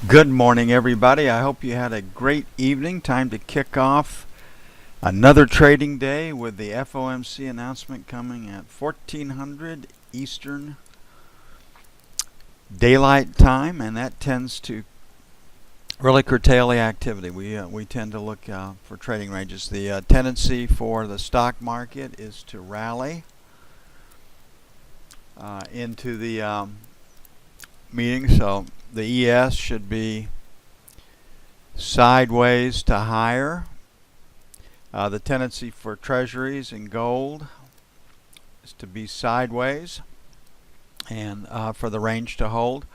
Good morning, everybody. I hope you had a great evening. Time to kick off another trading day with the FOMC announcement coming at 1400 Eastern Daylight Time, and that tends to really curtail the activity. We tend to look for trading ranges. The tendency for the stock market is to rally into the meeting, so the ES should be sideways to higher. The tendency for treasuries and gold is to be sideways, and for the range to hold.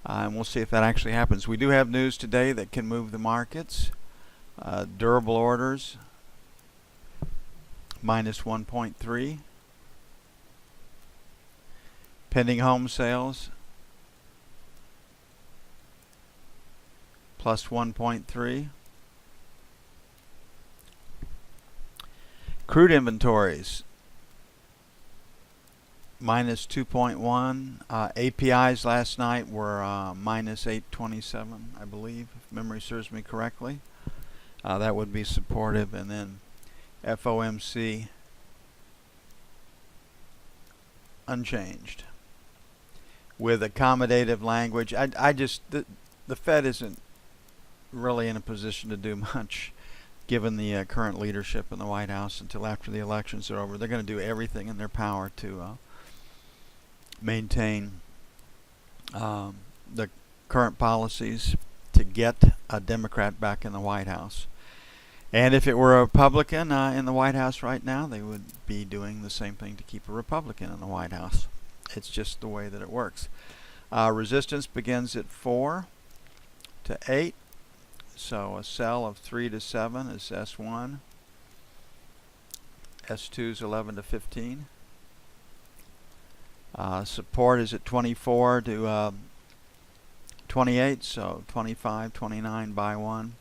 And we'll see if that actually happens. We do have news today that can move the markets. Durable orders minus 1.3. Pending home sales plus 1.3. Crude inventories minus 2.1. APIs last night were minus 827, I believe, if memory serves me correctly. That would be supportive. And then FOMC unchanged with accommodative language. The Fed isn't really in a position to do much given the current leadership in the White House until after the elections are over. They're going to do everything in their power to maintain the current policies to get a Democrat back in the White House. And if it were a Republican in the White House right now, they would be doing the same thing to keep a Republican in the White House. It's just the way that it works. Resistance begins at 4 to 8. So a sell of 3 to 7 is S1. S2 is 11 to 15. Support is at 24 to 28, so 25, 29 buy 1.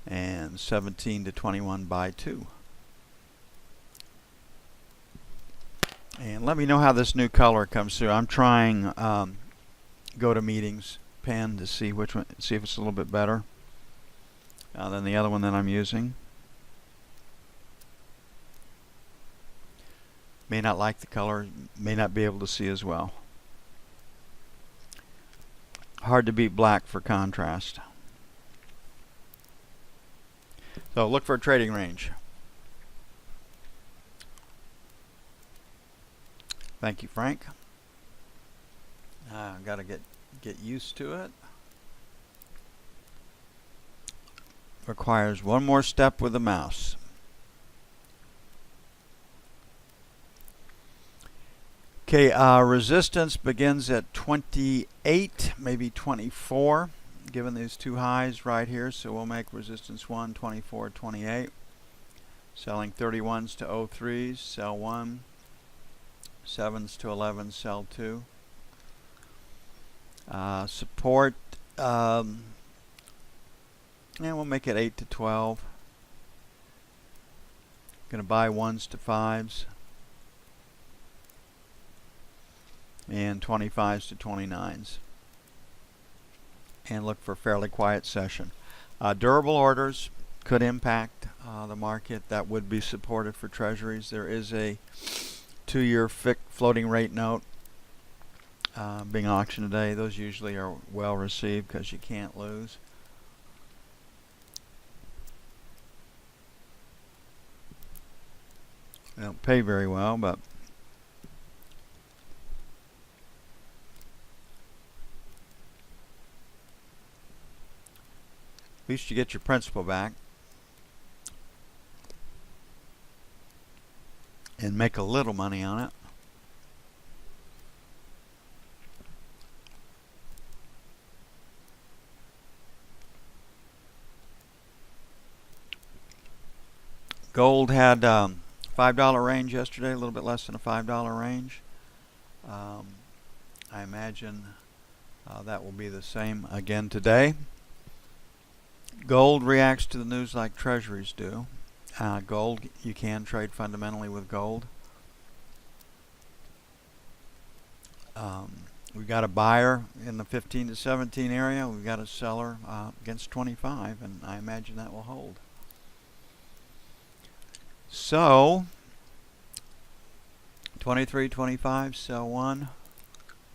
And 17 to 21 buy 2. And let me know how this new color comes through. I'm trying go to meetings pen to see which one, see if it's a little bit better than the other one that I'm using. May not like the color, may not be able to see as well. Hard to beat black for contrast. So look for a trading range. Thank you, Frank. Got to get used to it. Requires one more step with the mouse. Okay, resistance begins at 28, maybe 24, given these two highs right here. So we'll make resistance 1, 24, 28. Selling 31s to 03s, sell 1. 7s to 11, sell 2. Support, and we'll make it 8 to 12. Going to buy 1s to 5s. And 25s to 29s. And look for a fairly quiet session. Durable orders could impact the market. That would be supportive for treasuries. There is a 2-year floating rate note being auctioned today. Those usually are well received because you can't lose. They don't pay very well, but at least you get your principal back and make a little money on it. Gold had $5 range yesterday, a little bit less than a $5 range. I imagine that will be the same again today. Gold reacts to the news like treasuries do. Gold, you can trade fundamentally with gold. We've got a buyer in the 15 to 17 area. We've got a seller against 25, and I imagine that will hold. So 23.25 sell 1,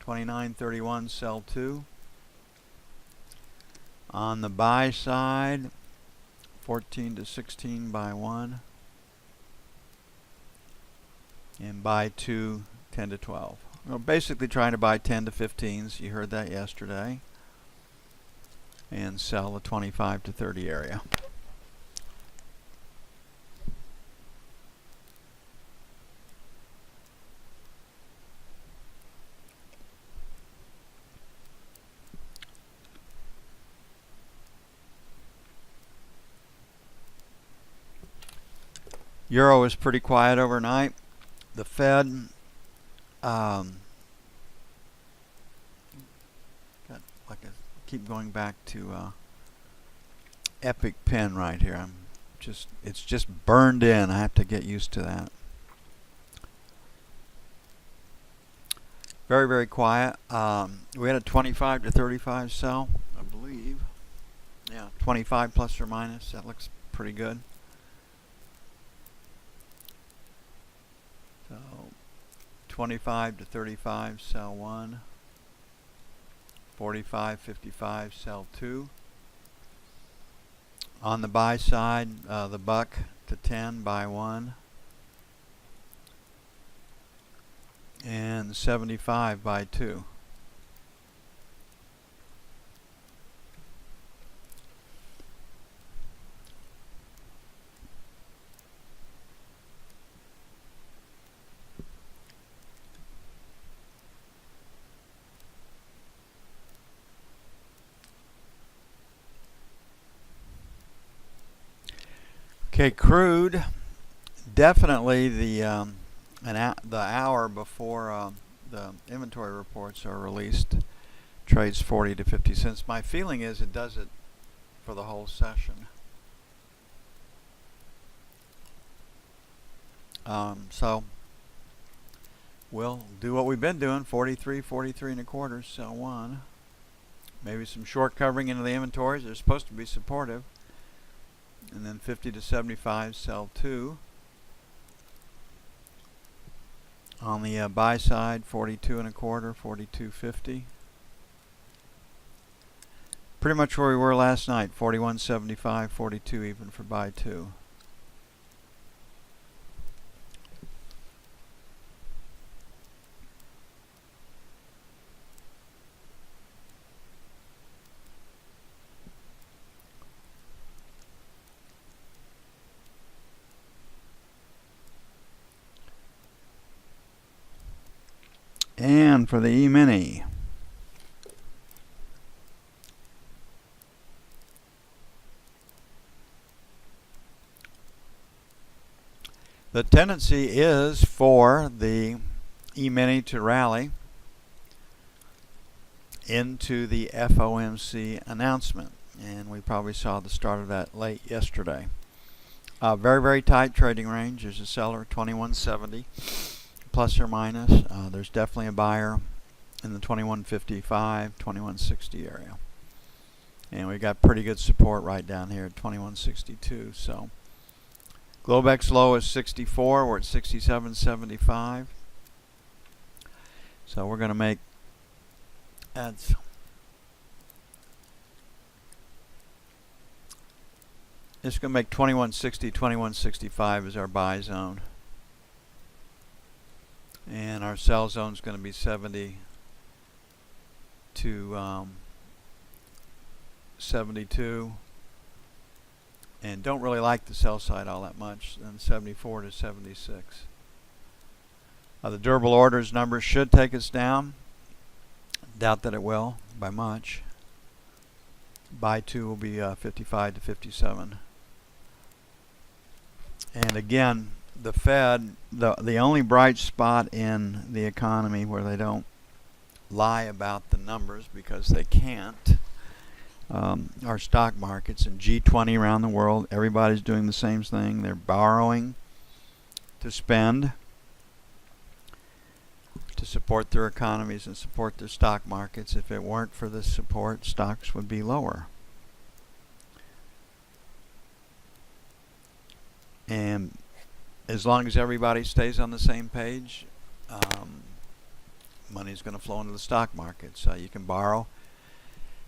29.31 sell 2. On the buy side, 14 to 16 buy 1, and buy 2, 10 to 12. We're basically trying to buy 10 to 15s. You heard that yesterday. And sell the 25 to 30 area. Euro is pretty quiet overnight. The Fed keep going back to Epic Pen right here. It's just burned in. I have to get used to that. Very, very quiet. We had a 25 to 35 sell, I believe. Yeah, 25 plus or minus. That looks pretty good. So 25 to 35 sell 1. 45, 55 sell 2. On the buy side, the buck to 10 buy 1. And 75 buy 2. Okay, crude, definitely the hour before the inventory reports are released trades 40 to 50 cents. My feeling is it does it for the whole session. So we'll do what we've been doing, 43, 43 and a quarter, sell 1. Maybe some short covering into the inventories. They're supposed to be supportive. And then 50 to 75 sell 2. On the buy side, 42 and a quarter, 42.50. Pretty much where we were last night, 41.75, 42 even for buy 2. And for the E-mini, the tendency is for the E-mini to rally into the FOMC announcement, and we probably saw the start of that late yesterday. Very, very tight trading range. There's a seller 2170 plus or minus. There's definitely a buyer in the 2155, 2160 area. And we got pretty good support right down here at 2162. So Globex low is 64. We're at 67.75. So we're going to make it's going to make 2160, 2165 is our buy zone. And our sell zone is going to be 70 to 72. And don't really like the sell side all that much. And 74 to 76. The durable orders numbers should take us down. Doubt that it will by much. Buy 2 will be 55 to 57. And again, the Fed, the only bright spot in the economy where they don't lie about the numbers because they can't, are stock markets. And G20 around the world, everybody's doing the same thing. They're borrowing to spend support their economies and support their stock markets. If it weren't for this support, stocks would be lower. And as long as everybody stays on the same page, money's going to flow into the stock market. So you can borrow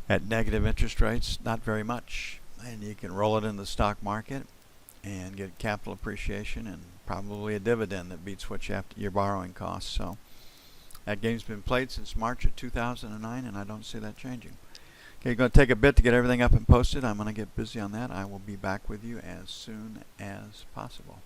at negative interest rates, not very much, and you can roll it in the stock market and get capital appreciation and probably a dividend that beats what you have to, your borrowing costs. So that game's been played since March of 2009, and I don't see that changing. Okay, going to take a bit to get everything up and posted. I'm going to get busy on that. I will be back with you as soon as possible.